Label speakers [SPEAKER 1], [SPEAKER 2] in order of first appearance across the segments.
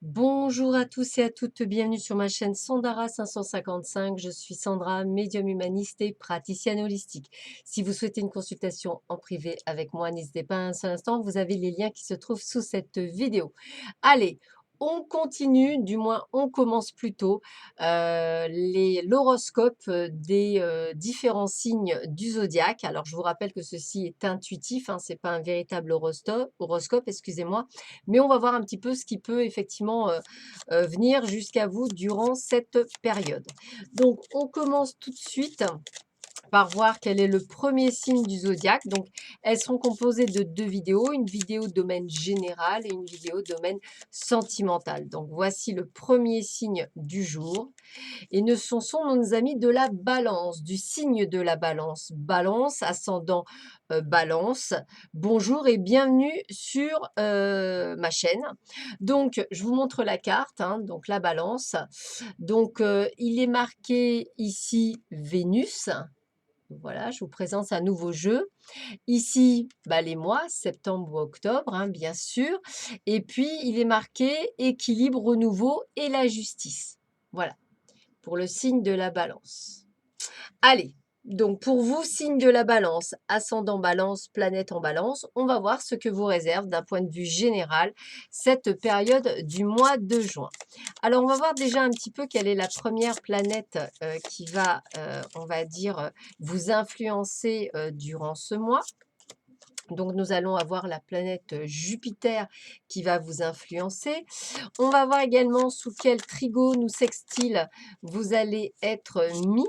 [SPEAKER 1] Bonjour à tous et à toutes, bienvenue sur ma chaîne Sandara 555. Je suis Sandra, médium humaniste et praticienne holistique. Si vous souhaitez une consultation en privé avec moi, n'hésitez pas un seul instant, vous avez les liens qui se trouvent sous cette vidéo. Allez, on continue, du moins on commence plutôt l'horoscope des différents signes du zodiaque. Alors je vous rappelle que ceci est intuitif, hein, c'est pas un véritable horoscope, excusez-moi, mais on va voir un petit peu ce qui peut effectivement venir jusqu'à vous durant cette période. Donc, on commence tout de suite par voir quel est le premier signe du zodiaque. Donc, elles seront composées de deux vidéos, une vidéo domaine général et une vidéo domaine sentimental. Donc, voici le premier signe du jour. Et sont nos amis de la balance, du signe de la balance. Balance, ascendant balance. Bonjour et bienvenue sur ma chaîne. Donc, je vous montre la carte, hein, donc la balance. Donc, il est marqué ici Vénus. Voilà, je vous présente un nouveau jeu. Ici, bah, les mois, septembre ou octobre, hein, bien sûr. Et puis, il est marqué équilibre, renouveau et la justice. Voilà pour le signe de la balance. Allez, donc pour vous, signe de la balance, ascendant balance, planète en balance, on va voir ce que vous réserve d'un point de vue général cette période du mois de juin. Alors, on va voir déjà un petit peu quelle est la première planète qui va, on va dire, vous influencer durant ce mois. Donc, nous allons avoir la planète Jupiter qui va vous influencer. On va voir également sous quel trigone ou sextile vous allez être mis.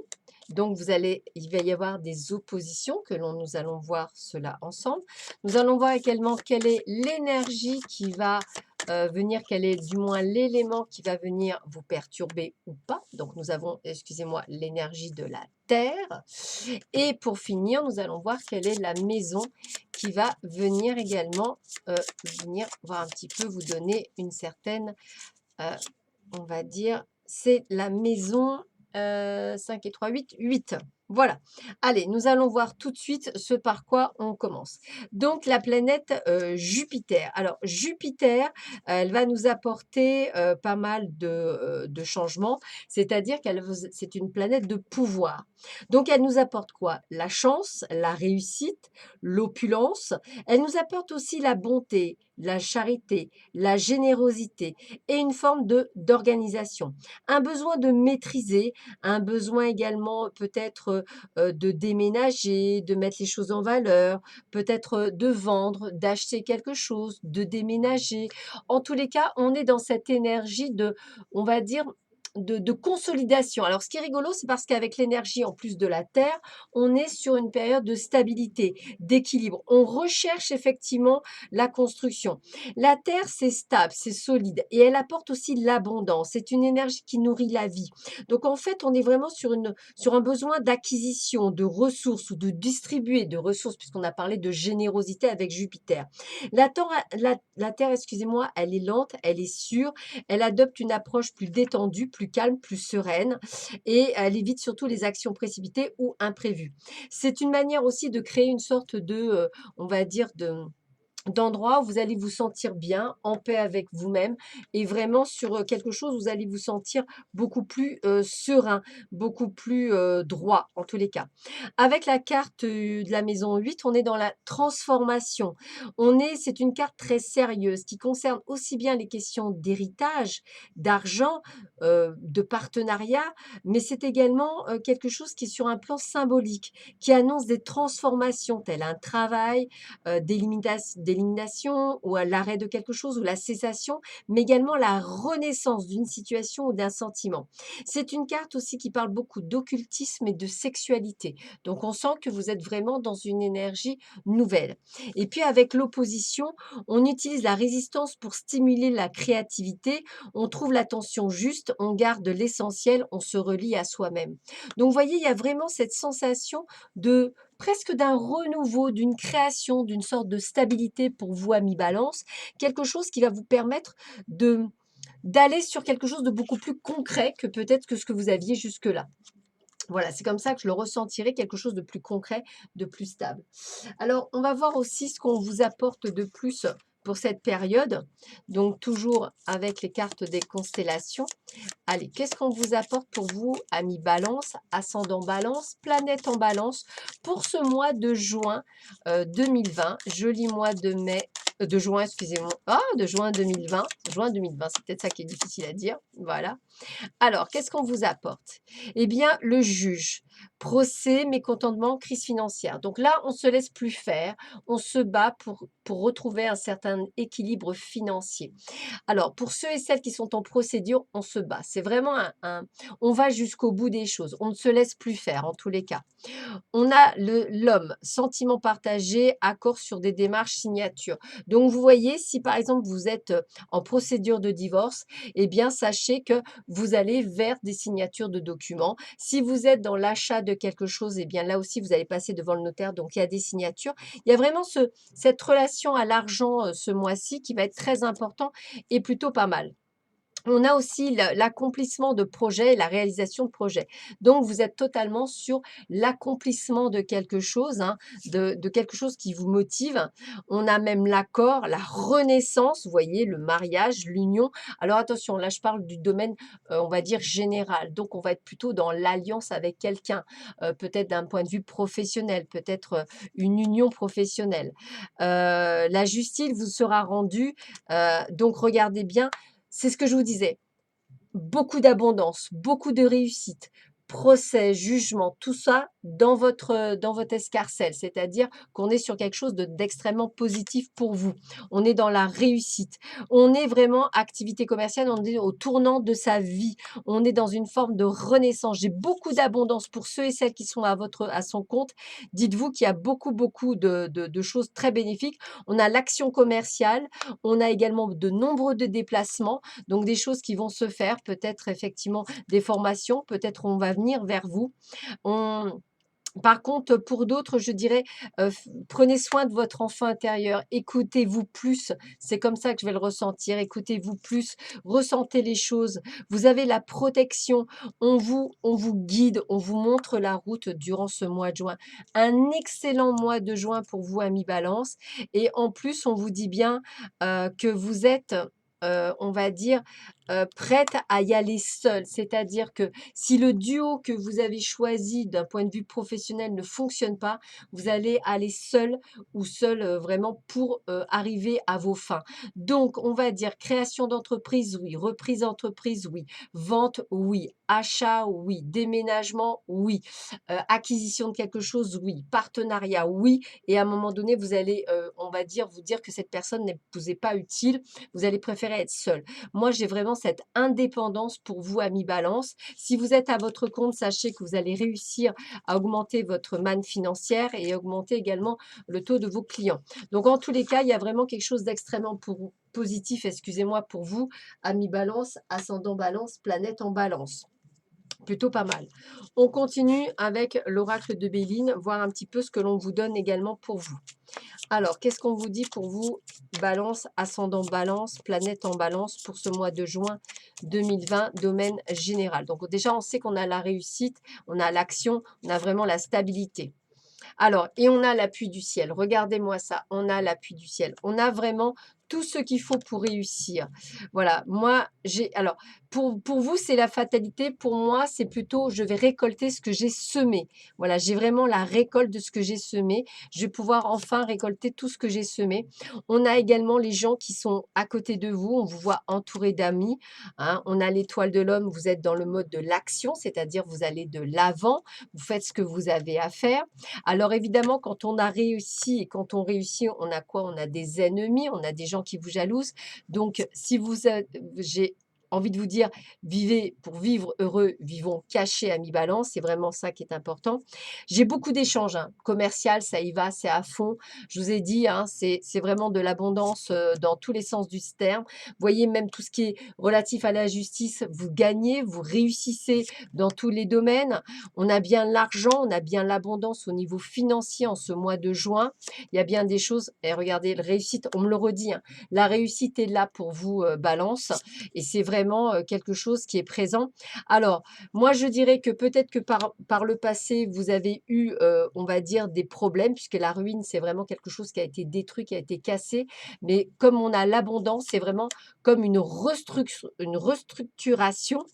[SPEAKER 1] Donc, il va y avoir des oppositions nous allons voir cela ensemble. Nous allons voir également quelle est l'énergie qui va venir, quel est du moins l'élément qui va venir vous perturber ou pas. Donc, nous avons, excusez-moi, l'énergie de la Terre. Et pour finir, nous allons voir quelle est la maison qui va venir également venir voir un petit peu, vous donner une certaine, on va dire, c'est la maison 5 et 3, 8, 8. Voilà. Allez, nous allons voir tout de suite ce par quoi on commence. Donc, la planète Jupiter. Alors, Jupiter, elle va nous apporter pas mal de changements, c'est-à-dire c'est une planète de pouvoir. Donc, elle nous apporte quoi? La chance, la réussite, l'opulence. Elle nous apporte aussi la bonté, la charité, la générosité et une forme d'organisation. Un besoin de maîtriser, un besoin également peut-être de déménager, de mettre les choses en valeur, peut-être de vendre, d'acheter quelque chose, de déménager. En tous les cas, on est dans cette énergie de, on va dire, de consolidation. Alors, ce qui est rigolo, c'est parce qu'avec l'énergie en plus de la Terre, on est sur une période de stabilité, d'équilibre. On recherche effectivement la construction. La terre, c'est stable, c'est solide et elle apporte aussi l'abondance. C'est une énergie qui nourrit la vie. Donc en fait, on est vraiment sur un besoin d'acquisition de ressources ou de distribuer de ressources, puisqu'on a parlé de générosité avec Jupiter. La terre, excusez-moi, elle est lente, elle est sûre, elle adopte une approche plus détendue, plus calme, plus sereine et elle évite surtout les actions précipitées ou imprévues. C'est une manière aussi de créer une sorte de, on va dire, d'endroits où vous allez vous sentir bien, en paix avec vous-même et vraiment sur quelque chose où vous allez vous sentir beaucoup plus serein, beaucoup plus droit en tous les cas. Avec la carte de la maison 8, on est dans la transformation. C'est une carte très sérieuse qui concerne aussi bien les questions d'héritage, d'argent, de partenariat, mais c'est également quelque chose qui est sur un plan symbolique, qui annonce des transformations, tel un travail, d'élimination ou à l'arrêt de quelque chose ou la cessation, mais également la renaissance d'une situation ou d'un sentiment. C'est une carte aussi qui parle beaucoup d'occultisme et de sexualité. Donc on sent que vous êtes vraiment dans une énergie nouvelle. Et puis avec l'opposition, on utilise la résistance pour stimuler la créativité, on trouve l'attention juste, on garde l'essentiel, on se relie à soi-même. Donc vous voyez, il y a vraiment cette sensation de presque d'un renouveau, d'une création, d'une sorte de stabilité pour vous, amis Balance, quelque chose qui va vous permettre de d'aller sur quelque chose de beaucoup plus concret que peut-être que ce que vous aviez jusque-là. Voilà, c'est comme ça que je le ressentirai, quelque chose de plus concret, de plus stable. Alors, on va voir aussi ce qu'on vous apporte de plus pour cette période. Donc toujours avec les cartes des constellations. Allez, qu'est-ce qu'on vous apporte pour vous, amis Balance, ascendant Balance, planète en Balance, pour ce mois de juin 2020, joli mois de mai, de juin, excusez-moi, de juin 2020, c'est peut-être ça qui est difficile à dire, voilà. Alors, qu'est-ce qu'on vous apporte? Eh bien, le juge, procès, mécontentement, crise financière. Donc là, on ne se laisse plus faire, on se bat pour retrouver un certain équilibre financier. Alors, pour ceux et celles qui sont en procédure, on se bat. C'est vraiment on va jusqu'au bout des choses. On ne se laisse plus faire, en tous les cas. On a l'homme, sentiment partagé, accord sur des démarches, signature. Donc, vous voyez, si par exemple vous êtes en procédure de divorce, eh bien, sachez que vous allez vers des signatures de documents. Si vous êtes dans l'achat de quelque chose, eh bien, là aussi, vous allez passer devant le notaire, donc il y a des signatures. Il y a vraiment cette relation à l'argent ce mois-ci qui va être très important et plutôt pas mal. On a aussi l'accomplissement de projets et la réalisation de projets. Donc, vous êtes totalement sur l'accomplissement de quelque chose, hein, de quelque chose qui vous motive. On a même l'accord, la renaissance, vous voyez, le mariage, l'union. Alors, attention, là, je parle du domaine, on va dire, général. Donc, on va être plutôt dans l'alliance avec quelqu'un, peut-être d'un point de vue professionnel, peut-être une union professionnelle. La justice vous sera rendue. Donc, regardez bien, c'est ce que je vous disais, beaucoup d'abondance, beaucoup de réussite, procès, jugement, tout ça dans votre escarcelle. C'est-à-dire qu'on est sur quelque chose d'extrêmement positif pour vous. On est dans la réussite. On est vraiment activité commerciale, on est au tournant de sa vie. On est dans une forme de renaissance. J'ai beaucoup d'abondance pour ceux et celles qui sont à son compte. Dites-vous qu'il y a beaucoup, beaucoup de choses très bénéfiques. On a l'action commerciale, on a également de nombreux de déplacements, donc des choses qui vont se faire, peut-être effectivement des formations, peut-être on va venir vers vous. On Par contre, pour d'autres, je dirais, prenez soin de votre enfant intérieur, écoutez-vous plus, c'est comme ça que je vais le ressentir, écoutez-vous plus, ressentez les choses. Vous avez la protection, on vous guide, on vous montre la route durant ce mois de juin. Un excellent mois de juin pour vous, amis Balance, et en plus, on vous dit bien, que vous êtes, on va dire, prête à y aller seule. C'est-à-dire que si le duo que vous avez choisi d'un point de vue professionnel ne fonctionne pas, vous allez aller seul ou seul vraiment pour arriver à vos fins. Donc, on va dire création d'entreprise, oui. Reprise d'entreprise, oui. Vente, oui. Achat, oui. Déménagement, oui. Acquisition de quelque chose, oui. Partenariat, oui. Et à un moment donné, vous allez, on va dire, vous dire que cette personne ne vous est pas utile. Vous allez préférer être seul. Moi, j'ai vraiment cette indépendance pour vous, amis Balance. Si vous êtes à votre compte, sachez que vous allez réussir à augmenter votre manne financière et augmenter également le taux de vos clients. Donc, en tous les cas, il y a vraiment quelque chose d'extrêmement positif, excusez-moi, pour vous, amis Balance, ascendant Balance, planète en Balance. Plutôt pas mal. On continue avec l'oracle de Béline, voir un petit peu ce que l'on vous donne également pour vous. Alors, qu'est-ce qu'on vous dit pour vous, Balance, ascendant Balance, planète en Balance, pour ce mois de juin 2020, domaine général. Donc déjà, on sait qu'on a la réussite, on a l'action, on a vraiment la stabilité. Alors, et on a l'appui du ciel. Regardez-moi ça, on a l'appui du ciel. On a vraiment tout ce qu'il faut pour réussir. Voilà, moi, alors, pour vous, c'est la fatalité. Pour moi, c'est plutôt, je vais récolter ce que j'ai semé. Voilà, j'ai vraiment la récolte de ce que j'ai semé. Je vais pouvoir enfin récolter tout ce que j'ai semé. On a également les gens qui sont à côté de vous. On vous voit entouré d'amis, hein. On a l'étoile de l'homme. Vous êtes dans le mode de l'action, c'est-à-dire vous allez de l'avant. Vous faites ce que vous avez à faire. Alors évidemment, quand on a réussi et quand on réussit, on a quoi? On a des ennemis, on a des gens qui vous jalousent. Donc, si j'ai envie de vous dire, vivez pour vivre heureux, vivons cachés, amis Balance, c'est vraiment ça qui est important. J'ai beaucoup d'échanges, hein. Commercial, ça y va, c'est à fond. Je vous ai dit, hein, c'est vraiment de l'abondance dans tous les sens du terme. Vous voyez, même tout ce qui est relatif à la justice, vous gagnez, vous réussissez dans tous les domaines. On a bien l'argent, on a bien l'abondance au niveau financier en ce mois de juin. Il y a bien des choses, et regardez, la réussite, on me le redit, hein, la réussite est là pour vous, Balance, et c'est vrai, vraiment quelque chose qui est présent. Alors, moi, je dirais que peut-être que par le passé, vous avez eu, on va dire, des problèmes, puisque la ruine, c'est vraiment quelque chose qui a été détruit, qui a été cassé. Mais comme on a l'abondance, c'est vraiment comme une restructuration.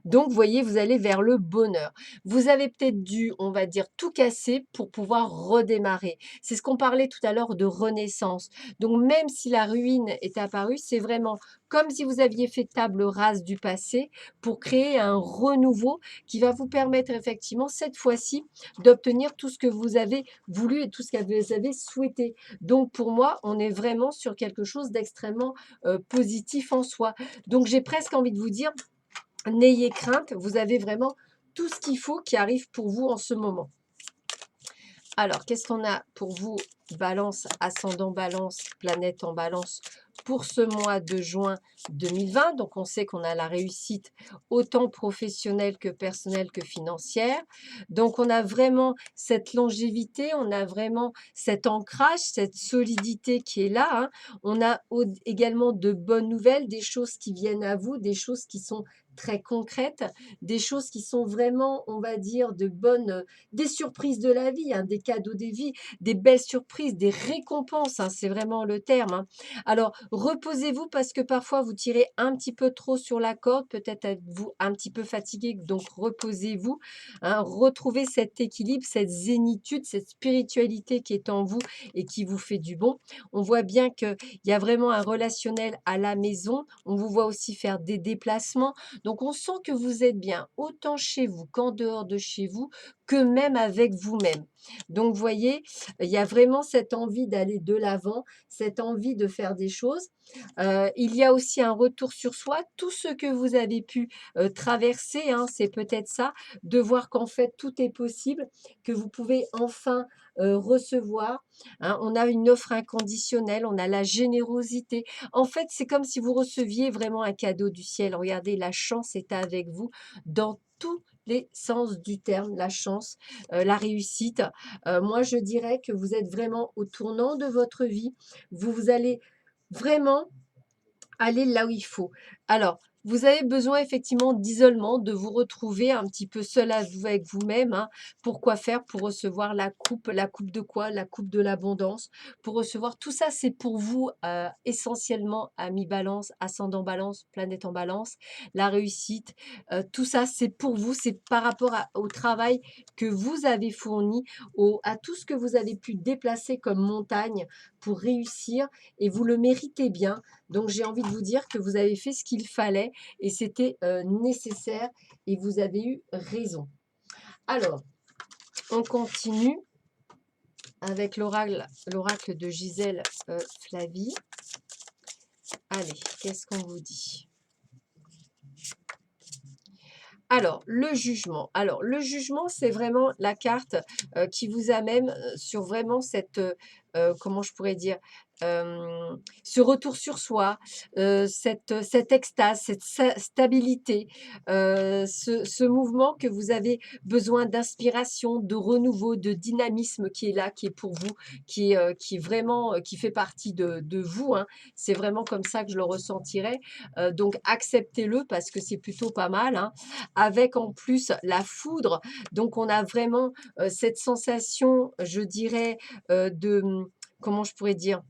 [SPEAKER 1] Donc, vous voyez, vous allez vers le bonheur. Vous avez peut-être dû, on va dire, tout casser pour pouvoir redémarrer. C'est ce qu'on parlait tout à l'heure de renaissance. Donc, même si la ruine est apparue, c'est vraiment comme si vous aviez fait table rase du passé pour créer un renouveau qui va vous permettre effectivement, cette fois-ci, d'obtenir tout ce que vous avez voulu et tout ce que vous avez souhaité. Donc, pour moi, on est vraiment sur quelque chose d'extrêmement positif en soi. Donc, j'ai presque envie de vous dire, n'ayez crainte, vous avez vraiment tout ce qu'il faut qui arrive pour vous en ce moment. Alors, qu'est-ce qu'on a pour vous, Balance, ascendant Balance, planète en Balance, pour ce mois de juin 2020? Donc, on sait qu'on a la réussite autant professionnelle que personnelle que financière. Donc, on a vraiment cette longévité, on a vraiment cet ancrage, cette solidité qui est là, hein. On a également de bonnes nouvelles, des choses qui viennent à vous, des choses qui sont très concrètes, des choses qui sont vraiment, on va dire, des surprises de la vie, hein, des cadeaux des vies, des belles surprises, des récompenses, hein, c'est vraiment le terme, hein. Alors, reposez-vous parce que parfois vous tirez un petit peu trop sur la corde, peut-être êtes-vous un petit peu fatigué, donc reposez-vous, hein, retrouvez cet équilibre, cette zénitude, cette spiritualité qui est en vous et qui vous fait du bon. On voit bien qu'il y a vraiment un relationnel à la maison, on vous voit aussi faire des déplacements, donc on sent que vous êtes bien, autant chez vous qu'en dehors de chez vous, que même avec vous-même. Donc, vous voyez, il y a vraiment cette envie d'aller de l'avant, cette envie de faire des choses. Il y a aussi un retour sur soi, tout ce que vous avez pu traverser, hein, c'est peut-être ça, de voir qu'en fait tout est possible, que vous pouvez enfin recevoir, hein. On a une offre inconditionnelle, on a la générosité. En fait, c'est comme si vous receviez vraiment un cadeau du ciel. Regardez, la chance est avec vous dans tous les sens du terme, la chance, la réussite. Moi, je dirais que vous êtes vraiment au tournant de votre vie. Vous allez vraiment aller là où il faut. Alors, vous avez besoin effectivement d'isolement, de vous retrouver un petit peu seul avec vous-même, hein. Pourquoi faire? Pour recevoir la coupe de quoi? La coupe de l'abondance. Pour recevoir tout ça, c'est pour vous essentiellement, ami Balance, ascendant Balance, planète en Balance, la réussite. Tout ça, c'est pour vous, c'est par rapport au travail que vous avez fourni, à tout ce que vous avez pu déplacer comme montagne pour réussir, et vous le méritez bien. Donc, j'ai envie de vous dire que vous avez fait ce qu'il fallait et c'était nécessaire et vous avez eu raison. Alors, on continue avec l'oracle de Gisèle Flavie. Allez, qu'est-ce qu'on vous dit? Alors, le jugement. Alors, le jugement, c'est vraiment la carte qui vous amène sur vraiment cette, comment je pourrais dire, ce retour sur soi, cette extase, cette stabilité, ce mouvement que vous avez besoin d'inspiration, de renouveau, de dynamisme qui est là, qui est pour vous, qui est vraiment, qui fait partie de vous, hein. C'est vraiment comme ça que je le ressentirais. Donc, acceptez-le parce que c'est plutôt pas mal, hein. Avec en plus la foudre, donc on a vraiment cette sensation, je dirais, comment je pourrais dire?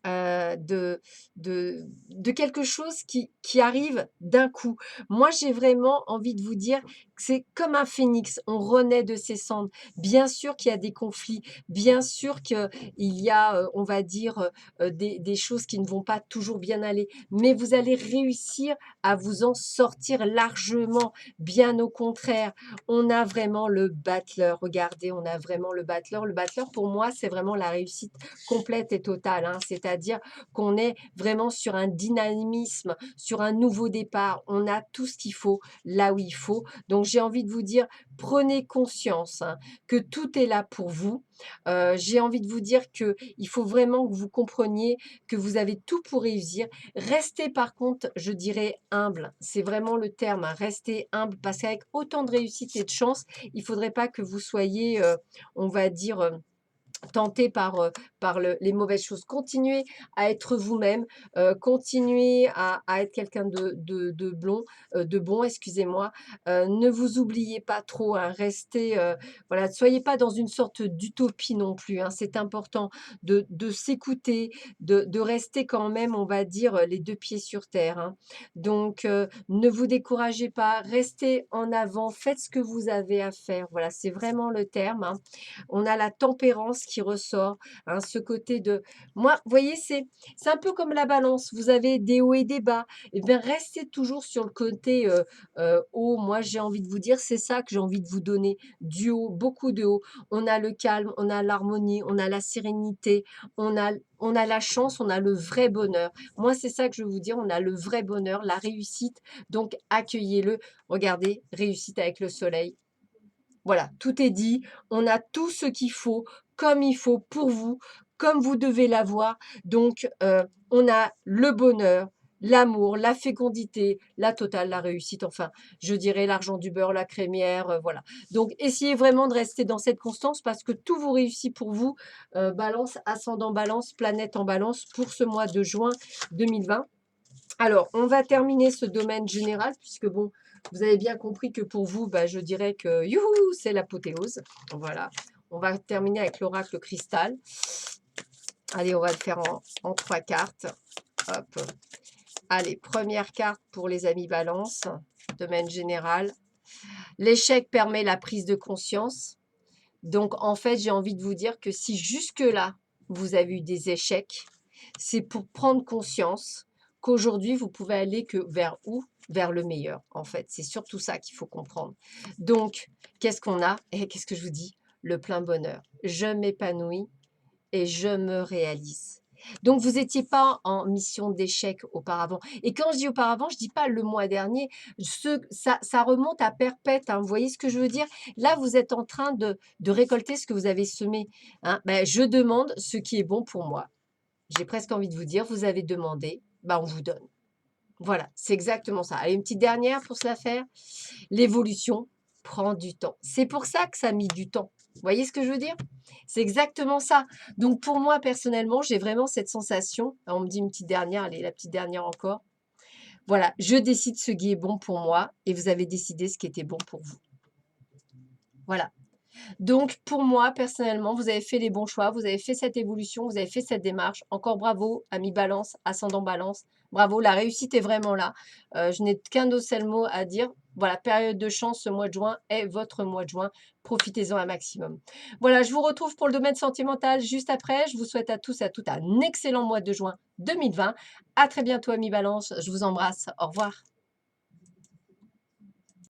[SPEAKER 1] heu, de de quelque chose qui arrive d'un coup. Moi, j'ai vraiment envie de vous dire que c'est comme un phénix, on renaît de ses cendres. Bien sûr qu'il y a des conflits, bien sûr qu'il y a, on va dire, des choses qui ne vont pas toujours bien aller, mais vous allez réussir à vous en sortir largement. Bien au contraire, on a vraiment le battleur. Regardez, on a vraiment le battleur. Le battleur, pour moi, c'est vraiment la réussite complète et totale, hein. C'est-à-dire qu'on est vraiment sur un dynamisme, sur un nouveau départ. On a tout ce qu'il faut là où il faut. Donc, j'ai envie de vous dire, prenez conscience, hein, que tout est là pour vous. J'ai envie de vous dire que il faut vraiment que vous compreniez que vous avez tout pour réussir. Restez par contre, je dirais humble. C'est vraiment le terme, hein, restez humble parce qu'avec autant de réussite et de chance, il ne faudrait pas que vous soyez, on va dire, tenté par les mauvaises choses. Continuez à être vous-même, continuez à être quelqu'un de bon, excusez-moi. Ne vous oubliez pas trop, hein, restez, voilà, ne soyez pas dans une sorte d'utopie non plus, hein. C'est important de s'écouter, de rester quand même, on va dire, les 2 pieds sur terre, hein. Donc ne vous découragez pas, restez en avant, faites ce que vous avez à faire. Voilà, c'est vraiment le terme, hein. On a la tempérance qui ressort, hein, ce côté de moi, vous voyez, c'est un peu comme la balance, vous avez des hauts et des bas, et bien, restez toujours sur le côté, haut. Moi, j'ai envie de vous dire, c'est ça que j'ai envie de vous donner, du haut, beaucoup de haut. On a le calme, on a l'harmonie, on a la sérénité, on a la chance, on a le vrai bonheur. Moi, c'est ça que je veux vous dire, on a le vrai bonheur, la réussite, donc accueillez-le. Regardez, réussite avec le soleil. Voilà, tout est dit. On a tout ce qu'il faut, comme il faut pour vous, comme vous devez l'avoir. Donc, on a le bonheur, l'amour, la fécondité, la totale, la réussite. Enfin, je dirais l'argent du beurre, la crémière, voilà. Donc, essayez vraiment de rester dans cette constance parce que tout vous réussit pour vous. Balance, ascendant balance, planète en balance pour ce mois de juin 2020. Alors, on va terminer ce domaine général puisque bon, vous avez bien compris que pour vous, bah, je dirais que youhou, c'est l'apothéose. Voilà. On va terminer avec l'oracle cristal. Allez, on va le faire en 3 cartes. Hop. Allez, première carte pour les amis balance, domaine général. L'échec permet la prise de conscience. Donc, en fait, j'ai envie de vous dire que si jusque-là, vous avez eu des échecs, c'est pour prendre conscience qu'aujourd'hui, vous pouvez aller que vers où? Vers le meilleur, en fait. C'est surtout ça qu'il faut comprendre. Donc, qu'est-ce qu'on a? Et qu'est-ce que je vous dis? Le plein bonheur. Je m'épanouis et je me réalise. Donc, vous n'étiez pas en mission d'échec auparavant. Et quand je dis auparavant, je ne dis pas le mois dernier. Ça remonte à perpète, hein. Vous voyez ce que je veux dire? Là, vous êtes en train de récolter ce que vous avez semé, hein. Ben, je demande ce qui est bon pour moi. J'ai presque envie de vous dire, vous avez demandé, ben, on vous donne. Voilà, c'est exactement ça. Allez, une petite dernière pour se la faire. L'évolution prend du temps. C'est pour ça que ça a mis du temps. Vous voyez ce que je veux dire? C'est exactement ça. Donc pour moi, personnellement, j'ai vraiment cette sensation. On me dit une petite dernière, allez, la petite dernière encore. Voilà, je décide ce qui est bon pour moi et vous avez décidé ce qui était bon pour vous. Voilà. Donc, pour moi, personnellement, vous avez fait les bons choix, vous avez fait cette évolution, vous avez fait cette démarche. Encore bravo, ami Balance, ascendant Balance. Bravo, la réussite est vraiment là. Je n'ai qu'un seul mot à dire. Voilà, période de chance, ce mois de juin est votre mois de juin. Profitez-en un maximum. Voilà, je vous retrouve pour le domaine sentimental juste après. Je vous souhaite à tous et à toutes un excellent mois de juin 2020. À très bientôt, ami Balance. Je vous embrasse. Au revoir.